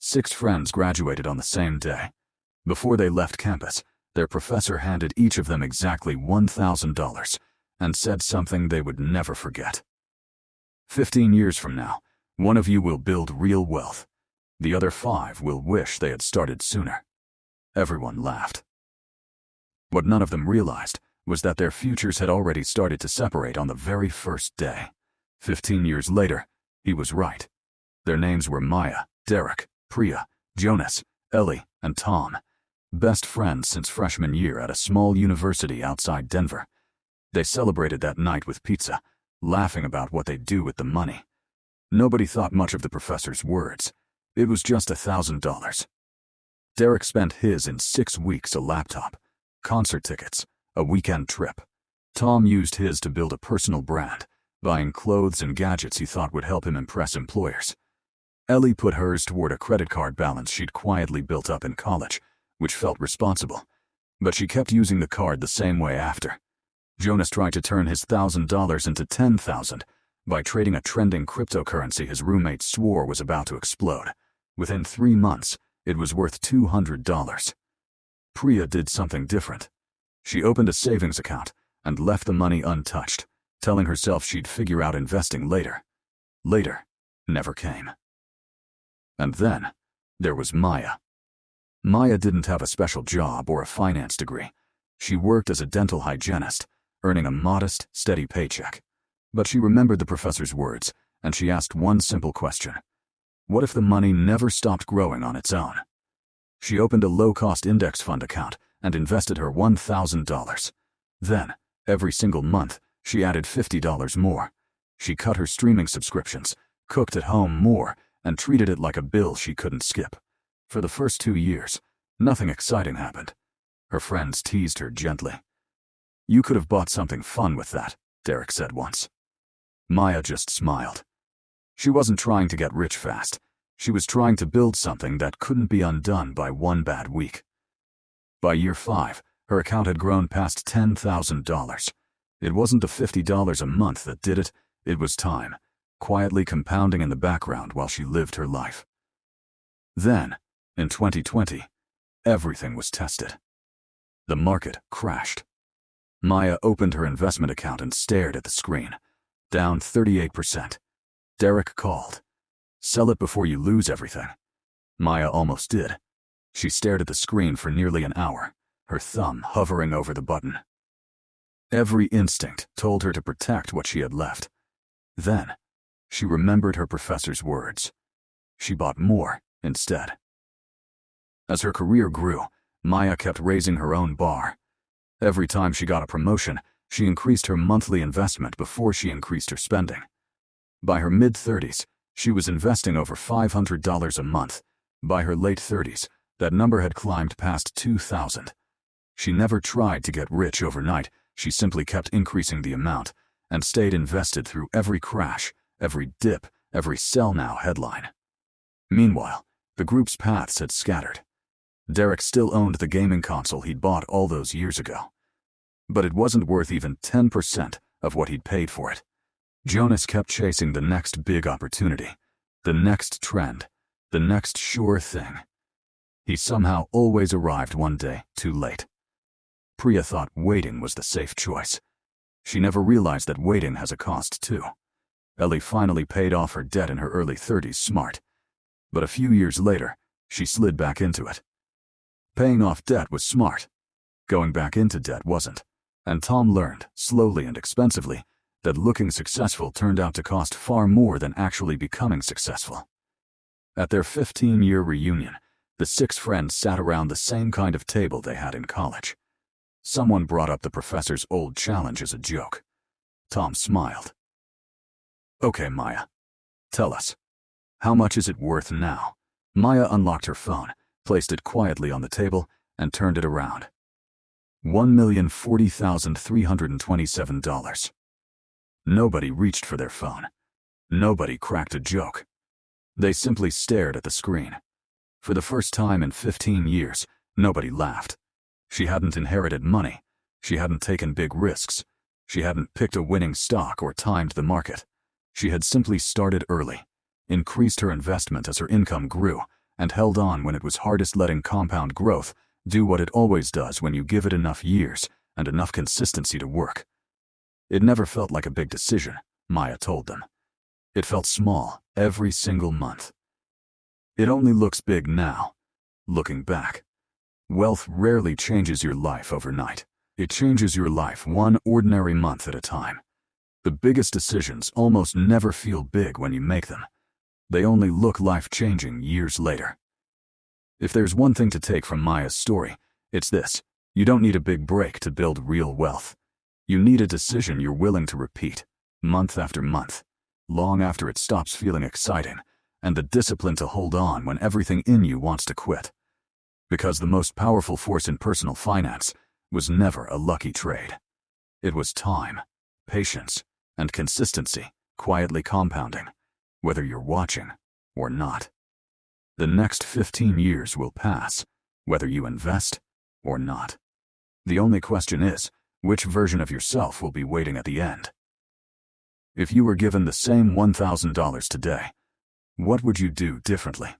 6 friends graduated on the same day. Before they left campus, their professor handed each of them exactly $1,000 and said something they would never forget. 15 years from now, one of you will build real wealth. The other 5 will wish they had started sooner. Everyone laughed. What none of them realized was that their futures had already started to separate on the very first day. 15 years later, he was right. Their names were Maya, Derek, Priya, Jonas, Ellie, and Tom. Best friends since freshman year at a small university outside Denver. They celebrated that night with pizza, laughing about what they'd do with the money. Nobody thought much of the professor's words. It was just $1,000. Derek spent his in 6 weeks: a laptop, concert tickets, a weekend trip. Tom used his to build a personal brand, buying clothes and gadgets he thought would help him impress employers. Ellie put hers toward a credit card balance she'd quietly built up in college, which felt responsible, but she kept using the card the same way after. Jonas tried to turn his $1,000 into $10,000 by trading a trending cryptocurrency his roommate swore was about to explode. Within 3 months, it was worth $200. Priya did something different. She opened a savings account and left the money untouched, telling herself she'd figure out investing later. Later never came. And then there was Maya. Maya didn't have a special job or a finance degree. She worked as a dental hygienist, earning a modest, steady paycheck. But she remembered the professor's words, and she asked one simple question. What if the money never stopped growing on its own? She opened a low-cost index fund account and invested her $1,000. Then, every single month, she added $50 more. She cut her streaming subscriptions, cooked at home more, and treated it like a bill she couldn't skip. For the first 2 years, nothing exciting happened. Her friends teased her gently. "You could have bought something fun with that," Derek said once. Maya just smiled. She wasn't trying to get rich fast. She was trying to build something that couldn't be undone by one bad week. By year 5, her account had grown past $10,000. It wasn't the $50 a month that did it, it was time, quietly compounding in the background while she lived her life. Then, in 2020, everything was tested. The market crashed. Maya opened her investment account and stared at the screen. Down 38%. Derek called. "Sell it before you lose everything." Maya almost did. She stared at the screen for nearly an hour, her thumb hovering over the button. Every instinct told her to protect what she had left. Then, she remembered her professor's words. She bought more instead. As her career grew, Maya kept raising her own bar. Every time she got a promotion, she increased her monthly investment before she increased her spending. By her mid-30s, she was investing over $500 a month. By her late 30s, that number had climbed past $2,000. She never tried to get rich overnight, she simply kept increasing the amount, and stayed invested through every crash, every dip, every sell now headline. Meanwhile, the group's paths had scattered. Derek still owned the gaming console he'd bought all those years ago. But it wasn't worth even 10% of what he'd paid for it. Jonas kept chasing the next big opportunity, the next trend, the next sure thing. He somehow always arrived one day too late. Priya thought waiting was the safe choice. She never realized that waiting has a cost too. Ellie finally paid off her debt in her early 30s smart. But a few years later, she slid back into it. Paying off debt was smart. Going back into debt wasn't. And Tom learned, slowly and expensively, that looking successful turned out to cost far more than actually becoming successful. At their 15-year reunion, the 6 friends sat around the same kind of table they had in college. Someone brought up the professor's old challenge as a joke. Tom smiled. "Okay, Maya. Tell us. How much is it worth now?" Maya unlocked her phone, placed it quietly on the table, and turned it around. $1,040,327. Nobody reached for their phone. Nobody cracked a joke. They simply stared at the screen. For the first time in 15 years, nobody laughed. She hadn't inherited money. She hadn't taken big risks. She hadn't picked a winning stock or timed the market. She had simply started early, increased her investment as her income grew, and held on when it was hardest, letting compound growth do what it always does when you give it enough years and enough consistency to work. It never felt like a big decision, Maya told them. It felt small every single month. It only looks big now, looking back. Wealth rarely changes your life overnight. It changes your life one ordinary month at a time. The biggest decisions almost never feel big when you make them. They only look life-changing years later. If there's one thing to take from Maya's story, it's this: you don't need a big break to build real wealth. You need a decision you're willing to repeat, month after month, long after it stops feeling exciting, and the discipline to hold on when everything in you wants to quit. Because the most powerful force in personal finance was never a lucky trade. It was time, patience, and consistency quietly compounding, whether you're watching or not. The next 15 years will pass, whether you invest or not. The only question is, which version of yourself will be waiting at the end? If you were given the same $1,000 today, what would you do differently?